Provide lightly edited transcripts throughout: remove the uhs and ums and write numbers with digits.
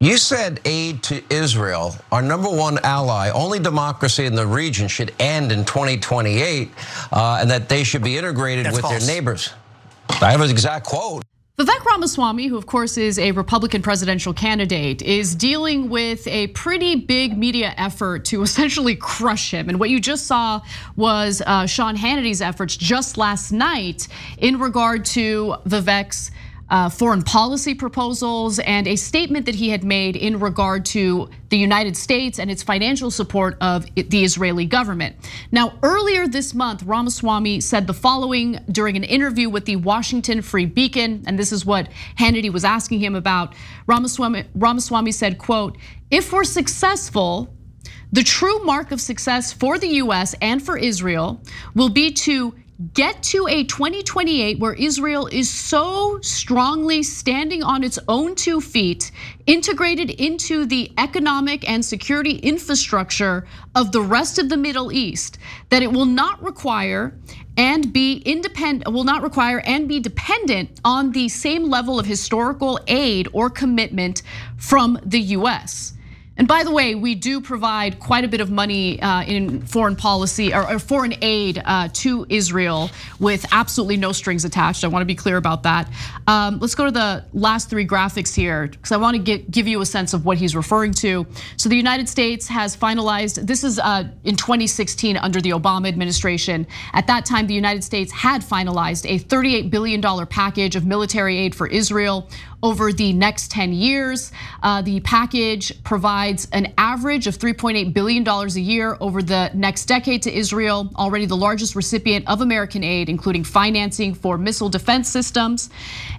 You said aid to Israel, our #1 ally, only democracy in the region, should end in 2028, and that they should be integrated with their neighbors. I have an exact quote. Vivek Ramaswamy, who of course is a Republican presidential candidate, is dealing with a pretty big media effort to essentially crush him. And what you just saw was Sean Hannity's efforts just last night in regard to Vivek's foreign policy proposals and a statement that he had made in regard to the United States and its financial support of the Israeli government. Now, earlier this month, Ramaswamy said the following during an interview with the Washington Free Beacon, and this is what Hannity was asking him about. Ramaswamy said, quote, "If we're successful, the true mark of success for the US and for Israel will be to get to a 2028 where Israel is so strongly standing on its own 2 feet, integrated into the economic and security infrastructure of the rest of the Middle East, that it will not require and be dependent on the same level of historical aid or commitment from the US." And by the way, we do provide quite a bit of money in foreign policy or foreign aid to Israel with absolutely no strings attached. I want to be clear about that. Let's go to the last 3 graphics here because I want to give you a sense of what he's referring to. So the United States has finalized, this is in 2016 under the Obama administration. At that time, the United States had finalized a $38 billion package of military aid for Israel over the next 10 years. The package provides an average of $3.8 billion a year over the next decade to Israel, already the largest recipient of American aid, including financing for missile defense systems.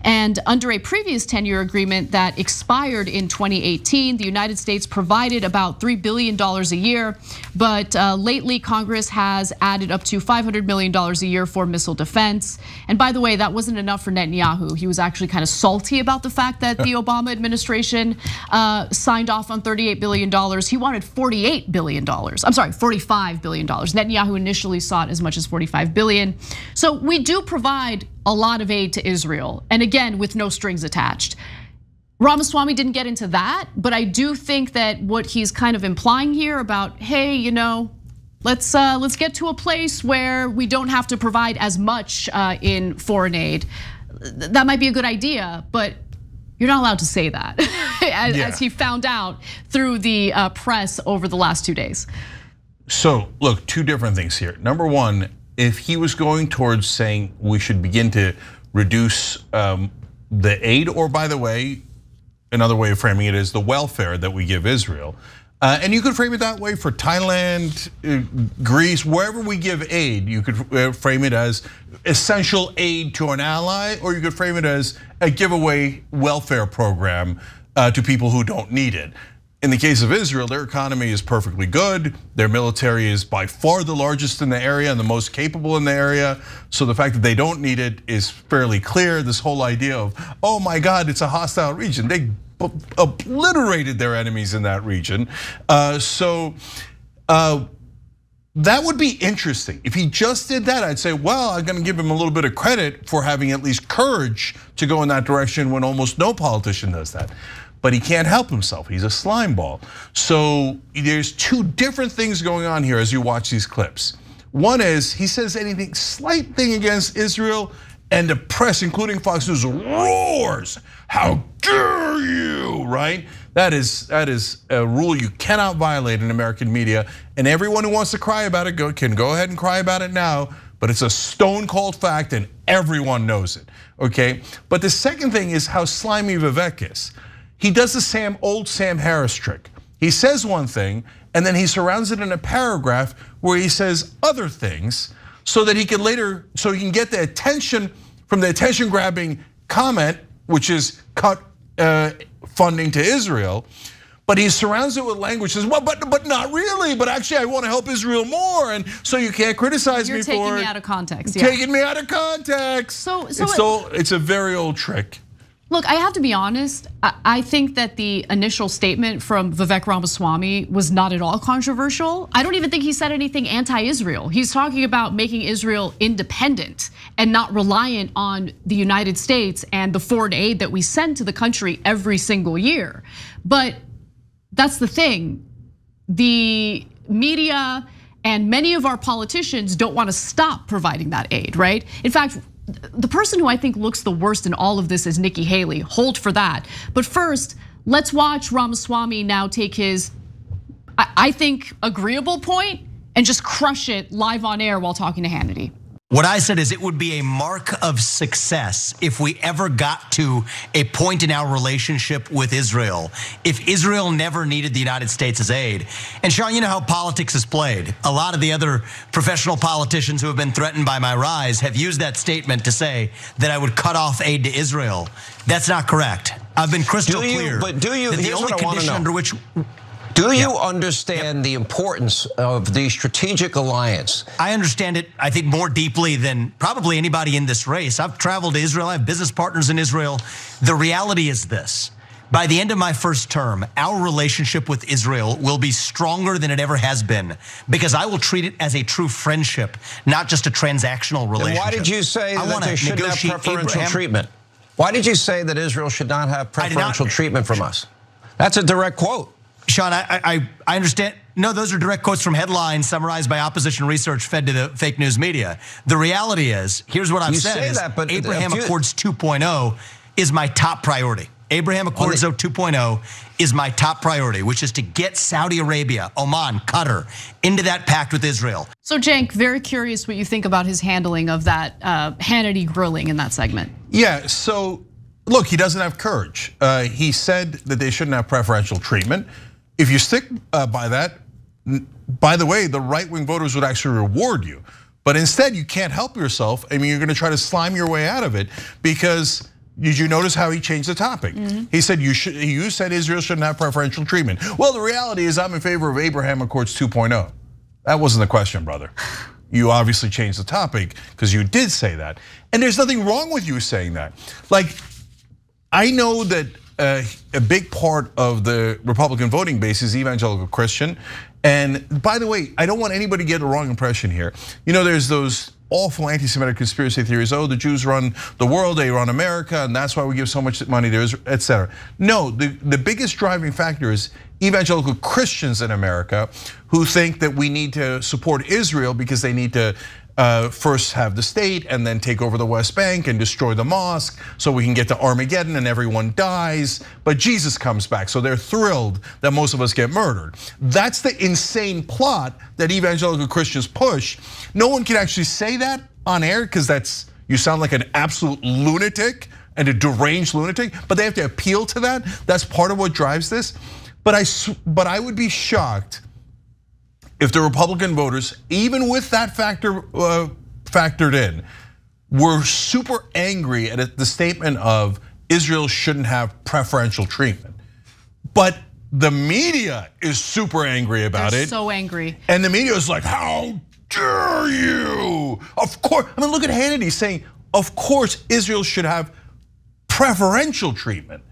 And under a previous 10-year agreement that expired in 2018, the United States provided about $3 billion a year. But lately, Congress has added up to $500 million a year for missile defense. And by the way, that wasn't enough for Netanyahu. He was actually kind of salty about the fact that the Obama administration signed off on $38 billion. He wanted $48 billion. I'm sorry, $45 billion. Netanyahu initially sought as much as $45 billion. So we do provide a lot of aid to Israel, and again, with no strings attached. Ramaswamy didn't get into that, but I do think that what he's kind of implying here about, hey, let's get to a place where we don't have to provide as much in foreign aid. That might be a good idea, but you're not allowed to say that, as he found out through the press over the last 2 days. So look, 2 different things here. Number one, if he was going towards saying we should begin to reduce the aid, or by the way, another way of framing it is the welfare that we give Israel. And you could frame it that way for Thailand, Greece, wherever we give aid. You could frame it as essential aid to an ally, or you could frame it as a giveaway welfare program to people who don't need it. In the case of Israel, their economy is perfectly good. Their military is by far the largest in the area and the most capable in the area. So the fact that they don't need it is fairly clear. This whole idea of, oh my God, it's a hostile region. They obliterated their enemies in that region. That would be interesting. If he just did that, I'd say, well, I'm gonna give him a little bit of credit for having at least courage to go in that direction when almost no politician does that. But he can't help himself, he's a slime ball. So there's 2 different things going on here as you watch these clips. One is, he says anything, slight thing against Israel, and the press, including Fox News, roars, how dare you, right? That is a rule you cannot violate in American media, and everyone who wants to cry about it can go ahead and cry about it now, but it's a stone cold fact and everyone knows it, okay? But the second thing is how slimy Vivek is. He does the old Sam Harris trick. He says one thing, and then he surrounds it in a paragraph where he says other things so that he can get the attention from the attention grabbing comment, which is cut funding to Israel. But he surrounds it with language, says, well, but not really, but actually I want to help Israel more, and so you can't criticize me for it. You're taking me out of context. Taking me out of context. It's a very old trick. Look, I have to be honest, I think that the initial statement from Vivek Ramaswamy was not at all controversial. I don't even think he said anything anti-Israel. He's talking about making Israel independent and not reliant on the United States and the foreign aid that we send to the country every single year. But that's the thing. The media and many of our politicians don't want to stop providing that aid, right? In fact, the person who I think looks the worst in all of this is Nikki Haley. Hold for that. But first, let's watch Ramaswamy now take his, I think, agreeable point and just crush it live on air while talking to Hannity. What I said is it would be a mark of success if we ever got to a point in our relationship with Israel, if Israel never needed the United States' aid. And Sean, you know how politics is played. A lot of the other professional politicians who have been threatened by my rise have used that statement to say that I would cut off aid to Israel. That's not correct. I've been crystal clear. But do you? That the only condition under which. Do you understand the importance of the strategic alliance? I understand it, I think, more deeply than probably anybody in this race. I've traveled to Israel. I have business partners in Israel. The reality is this. By the end of my first term, our relationship with Israel will be stronger than it ever has been because I will treat it as a true friendship, not just a transactional relationship. And why did you say that they shouldn't have preferential treatment? Why did you say that Israel should not have preferential treatment from us? That's a direct quote. Sean, I understand. No, those are direct quotes from headlines summarized by opposition research fed to the fake news media. The reality is, here's what I've said, but Abraham Accords 2.0 is my top priority. Abraham Accords 2.0 is my top priority, which is to get Saudi Arabia, Oman, Qatar into that pact with Israel. So Cenk, very curious what you think about his handling of that Hannity grilling in that segment. Yeah, so look, he doesn't have courage. He said that they shouldn't have preferential treatment. If you stick by that, by the way, the right-wing voters would actually reward you. But instead, you can't help yourself. I mean, you're gonna try to slime your way out of it because did you notice how he changed the topic? He said you said Israel shouldn't have preferential treatment. Well, the reality is I'm in favor of Abraham Accords 2.0. That wasn't the question, brother. You obviously changed the topic because you did say that. And there's nothing wrong with you saying that. Like, I know that a big part of the Republican voting base is evangelical Christian. And by the way, I don't want anybody to get the wrong impression here. You know, there's those awful anti-Semitic conspiracy theories. Oh, the Jews run the world, they run America, and that's why we give so much money to Israel, etc. No, the biggest driving factor is evangelical Christians in America who think that we need to support Israel because they need to first have the state and then take over the West Bank and destroy the mosque so we can get to Armageddon and everyone dies, but Jesus comes back. So they're thrilled that most of us get murdered. That's the insane plot that evangelical Christians push. No one can actually say that on air because you sound like an absolute lunatic and a deranged lunatic, but they have to appeal to that. That's part of what drives this. But I would be shocked if the Republican voters, even with that factored in, were super angry at the statement of Israel shouldn't have preferential treatment. But the media is super angry about it. They're so angry. And the media is like, how dare you? Of course, I mean, look at Hannity saying, of course Israel should have preferential treatment.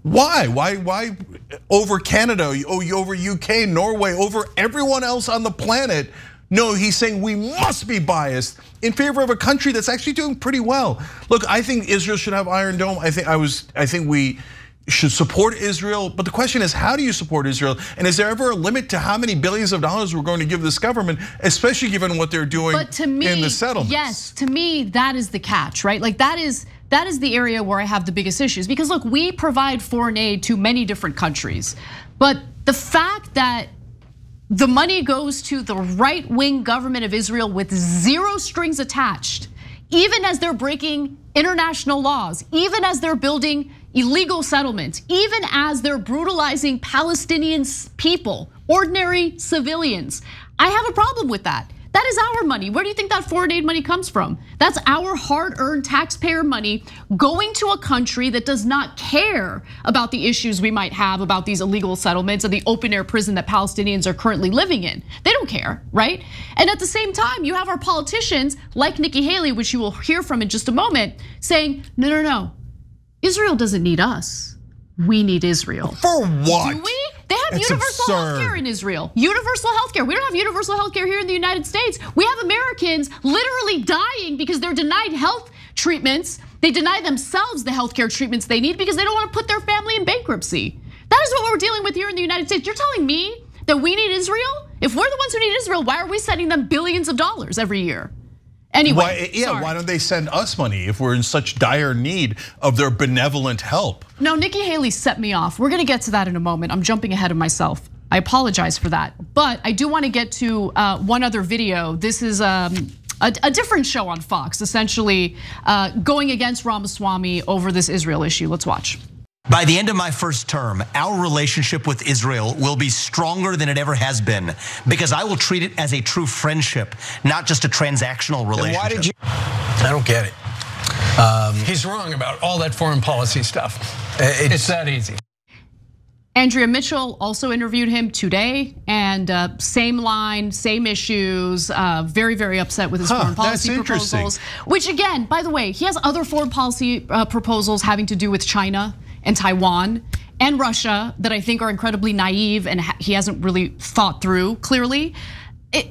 Why? Why over Canada, over UK, Norway, over everyone else on the planet? No, he's saying we must be biased in favor of a country that's actually doing pretty well. Look, I think Israel should have Iron Dome. I think we should support Israel, but the question is, how do you support Israel? And is there ever a limit to how many billions of dollars we're going to give this government, especially given what they're doing in the settlements? Yes, to me, that is the catch, right? Like that is the area where I have the biggest issues because look, we provide foreign aid to many different countries, but the fact that the money goes to the right-wing government of Israel with zero strings attached, even as they're breaking international laws, even as they're building illegal settlements, even as they're brutalizing Palestinian people, ordinary civilians. I have a problem with that. That is our money. Where do you think that foreign aid money comes from? That's our hard-earned taxpayer money going to a country that does not care about the issues we might have about these illegal settlements and the open-air prison that Palestinians are currently living in. They don't care, right? And at the same time, you have our politicians like Nikki Haley, which you will hear from in just a moment, saying, no, Israel doesn't need us. We need Israel. For what? Do we? They have universal healthcare in Israel. Universal healthcare. We don't have universal healthcare here in the United States. We have Americans literally dying because they're denied health treatments. They deny themselves the healthcare treatments they need because they don't want to put their family in bankruptcy. That is what we're dealing with here in the United States. You're telling me that we need Israel? If we're the ones who need Israel, why are we sending them billions of dollars every year? Anyway, why don't they send us money if we're in such dire need of their benevolent help? No, Nikki Haley set me off. We're gonna get to that in a moment. I'm jumping ahead of myself. I apologize for that. But I do want to get to one other video. This is a different show on Fox, essentially going against Ramaswamy over this Israel issue. Let's watch. By the end of my first term, our relationship with Israel will be stronger than it ever has been, because I will treat it as a true friendship, not just a transactional relationship. Why did you? I don't get it. He's wrong about all that foreign policy stuff. It's that easy. Andrea Mitchell also interviewed him today, and same line, same issues. Very, very upset with his foreign policy proposals. Which, again, by the way, he has other foreign policy proposals having to do with China and Taiwan and Russia that I think are incredibly naive and he hasn't really thought through clearly.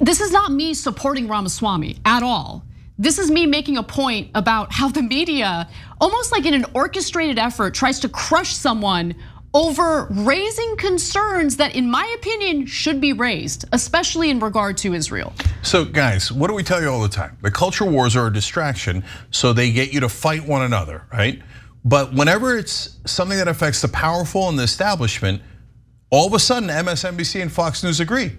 This is not me supporting Ramaswamy at all. This is me making a point about how the media, almost like in an orchestrated effort, tries to crush someone over raising concerns that, in my opinion, should be raised, especially in regard to Israel. So guys, what do we tell you all the time? The culture wars are a distraction, so they get you to fight one another, right? But whenever it's something that affects the powerful and the establishment, all of a sudden MSNBC and Fox News agree.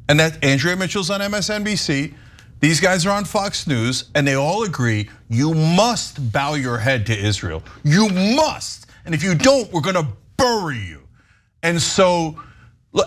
And that Andrea Mitchell's on MSNBC, these guys are on Fox News, and they all agree, you must bow your head to Israel. You must, and if you don't, we're gonna bury you. And so,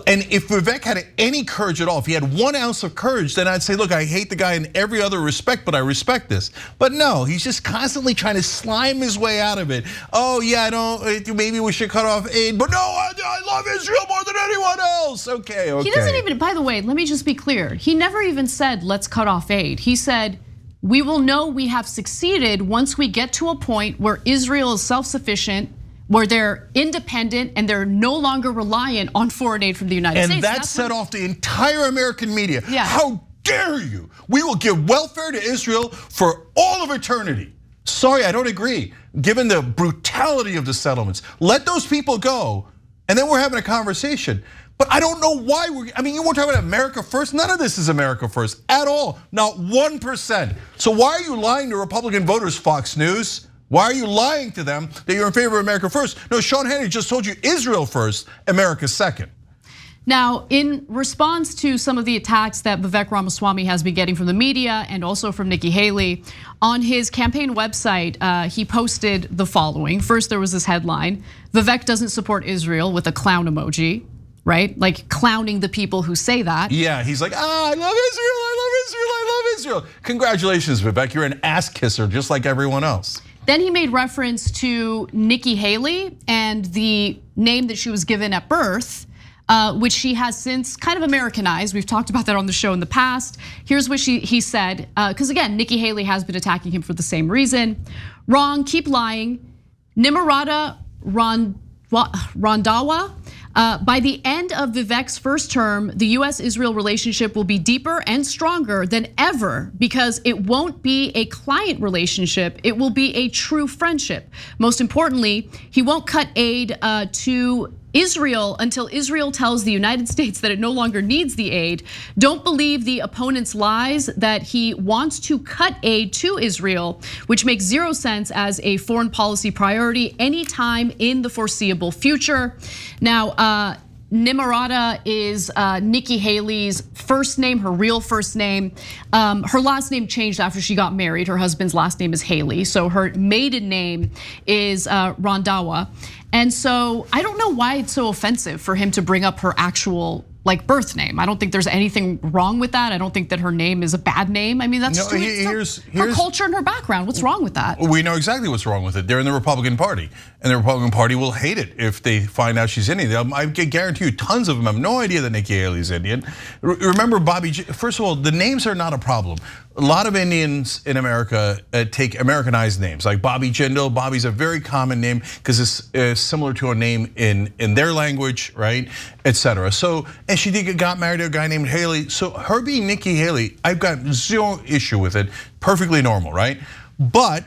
and if Vivek had any courage at all, if he had 1 ounce of courage, then I'd say, look, I hate the guy in every other respect, but I respect this. But no, he's just constantly trying to slime his way out of it. Oh yeah, I don't, maybe we should cut off aid, but no, I love Israel more than anyone else. Okay. He doesn't even, by the way, let me just be clear. He never even said, let's cut off aid. He said, we will know we have succeeded once we get to a point where Israel is self-sufficient, where they're independent and they're no longer reliant on foreign aid from the United States. And that set off the entire American media. Yeah. How dare you? We will give welfare to Israel for all of eternity. Sorry, I don't agree. Given the brutality of the settlements, let those people go, and then we're having a conversation. But I don't know why I mean, you want to talk about America first? None of this is America first at all, not 1%. So why are you lying to Republican voters, Fox News? Why are you lying to them that you're in favor of America first? No, Sean Hannity just told you Israel first, America second. Now, in response to some of the attacks that Vivek Ramaswamy has been getting from the media and also from Nikki Haley, on his campaign website, he posted the following. First, there was this headline, Vivek doesn't support Israel with a clown emoji, right? Like clowning the people who say that. Yeah, he's like, I love Israel, I love Israel, I love Israel. Congratulations, Vivek, you're an ass kisser just like everyone else. Then he made reference to Nikki Haley and the name that she was given at birth, which she has since kind of Americanized. We've talked about that on the show in the past. Here's what he said, because again, Nikki Haley has been attacking him for the same reason. Wrong, keep lying. Nimrata Randhawa. By the end of Vivek's first term, the US-Israel relationship will be deeper and stronger than ever because it won't be a client relationship, it will be a true friendship. Most importantly, he won't cut aid to Israel until Israel tells the United States that it no longer needs the aid. Don't believe the opponent's lies that he wants to cut aid to Israel, which makes zero sense as a foreign policy priority anytime in the foreseeable future. Now, Nimrata is Nikki Haley's first name, her real first name. Her last name changed after she got married. Her husband's last name is Haley, so her maiden name is Randhawa. And so I don't know why it's so offensive for him to bring up her actual birth name. I don't think there's anything wrong with that. I don't think that her name is a bad name. I mean, that's her culture and her background. What's wrong with that? We know exactly what's wrong with it. They're in the Republican Party, and the Republican Party will hate it if they find out she's Indian. I guarantee you, tons of them have no idea that Nikki Haley's Indian. Remember, Bobby, first of all, the names are not a problem. A lot of Indians in America take Americanized names, like Bobby Jindal. Bobby's a very common name because it's similar to a name in their language, right, etc. So, and she got married to a guy named Haley. So her being Nikki Haley, I've got zero issue with it. Perfectly normal, right? But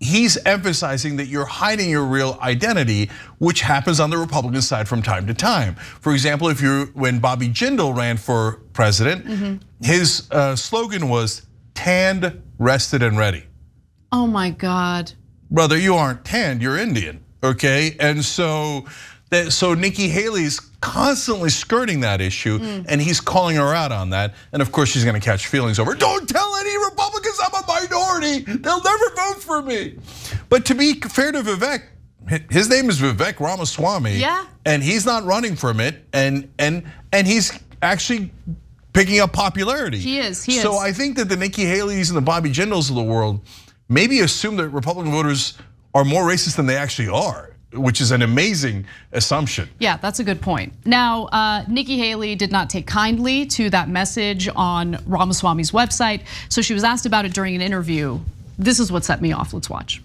he's emphasizing that you're hiding your real identity, which happens on the Republican side from time to time. For example, when Bobby Jindal ran for president, his slogan was tanned, rested, and ready. Oh my God. Brother, you aren't tanned, you're Indian, okay? And so Nikki Haley's constantly skirting that issue, and he's calling her out on that. And of course, she's gonna catch feelings over, don't tell any Republicans I'm a minority, they'll never vote for me. But to be fair to Vivek, his name is Vivek Ramaswamy, and he's not running from it, and he's actually picking up popularity. He is. So I think that the Nikki Haleys and the Bobby Jindals of the world maybe assume that Republican voters are more racist than they actually are, which is an amazing assumption. Yeah, that's a good point. Now, Nikki Haley did not take kindly to that message on Ramaswamy's website, so she was asked about it during an interview. This is what set me off. Let's watch.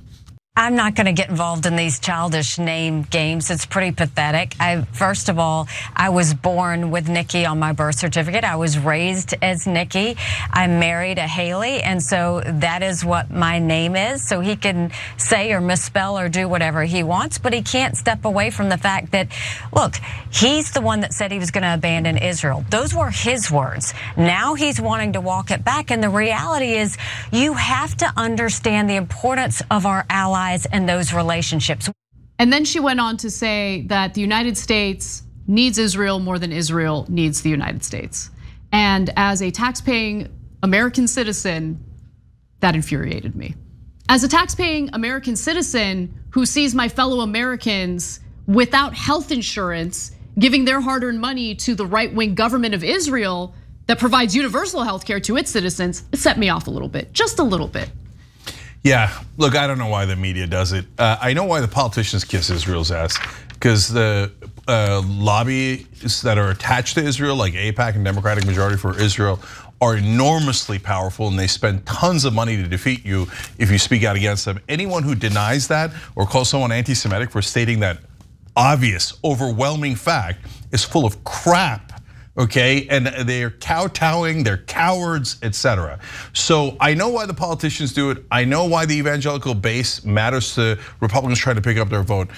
I'm not going to get involved in these childish name games. It's pretty pathetic. First of all, I was born with Nikki on my birth certificate. I was raised as Nikki. I'm married to Haley, and so that is what my name is. So he can say or misspell or do whatever he wants, but he can't step away from the fact that, look, he's the one that said he was going to abandon Israel. Those were his words. Now he's wanting to walk it back, and the reality is you have to understand the importance of our allies and those relationships. And then she went on to say that the United States needs Israel more than Israel needs the United States. And as a taxpaying American citizen, that infuriated me. As a taxpaying American citizen who sees my fellow Americans without health insurance giving their hard-earned money to the right-wing government of Israel that provides universal health care to its citizens, it set me off a little bit, just a little bit. Yeah, look, I don't know why the media does it. I know why the politicians kiss Israel's ass, because the lobbyists that are attached to Israel, like AIPAC and Democratic Majority for Israel, are enormously powerful, and they spend tons of money to defeat you if you speak out against them. Anyone who denies that or calls someone anti-Semitic for stating that obvious, overwhelming fact is full of crap. Okay, and they're kowtowing, they're cowards, etc. So I know why the politicians do it. I know why the evangelical base matters to Republicans trying to pick up their vote.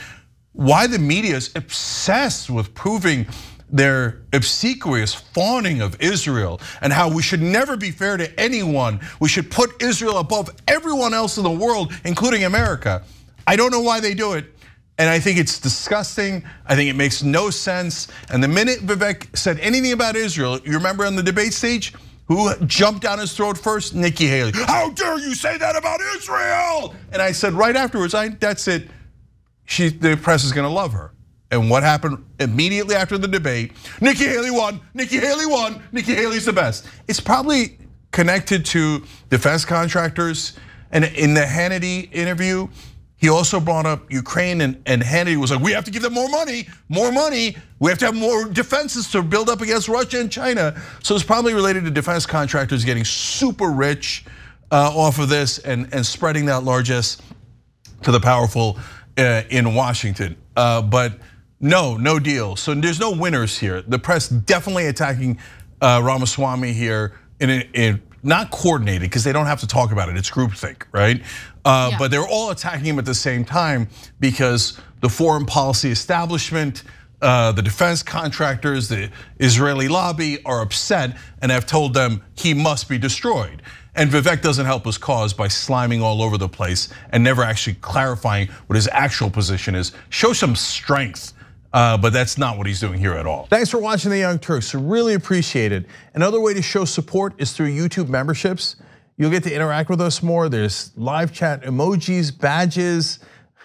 Why the media is obsessed with proving their obsequious fawning of Israel and how we should never be fair to anyone. We should put Israel above everyone else in the world, including America. I don't know why they do it. And I think it's disgusting. I think it makes no sense. And the minute Vivek said anything about Israel, you remember on the debate stage, who jumped down his throat first? Nikki Haley. How dare you say that about Israel? And I said right afterwards, that's it. The press is gonna love her. And what happened immediately after the debate? Nikki Haley won, Nikki Haley won, Nikki Haley's the best. It's probably connected to defense contractors. And in the Hannity interview, he also brought up Ukraine, and Hannity was like, we have to give them more money. We have to have more defenses to build up against Russia and China. So it's probably related to defense contractors getting super rich off of this and spreading that largesse to the powerful in Washington. But no deal. So there's no winners here. The press definitely attacking Ramaswamy here in not coordinated, because they don't have to talk about it. It's groupthink, right? But they're all attacking him at the same time because the foreign policy establishment, the defense contractors, the Israeli lobby are upset and have told them he must be destroyed. And Vivek doesn't help his cause by sliming all over the place and never actually clarifying what his actual position is. Show some strength. But that's not what he's doing here at all. Thanks for watching The Young Turks, really appreciate it. Another way to show support is through YouTube memberships. You'll get to interact with us more. There's live chat emojis, badges.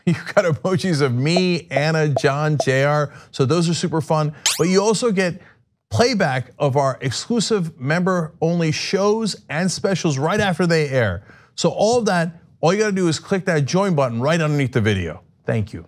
You've got emojis of me, Anna, John, JR. So those are super fun. But you also get playback of our exclusive member-only shows and specials right after they air. So all of that, all you gotta do is click that join button right underneath the video. Thank you.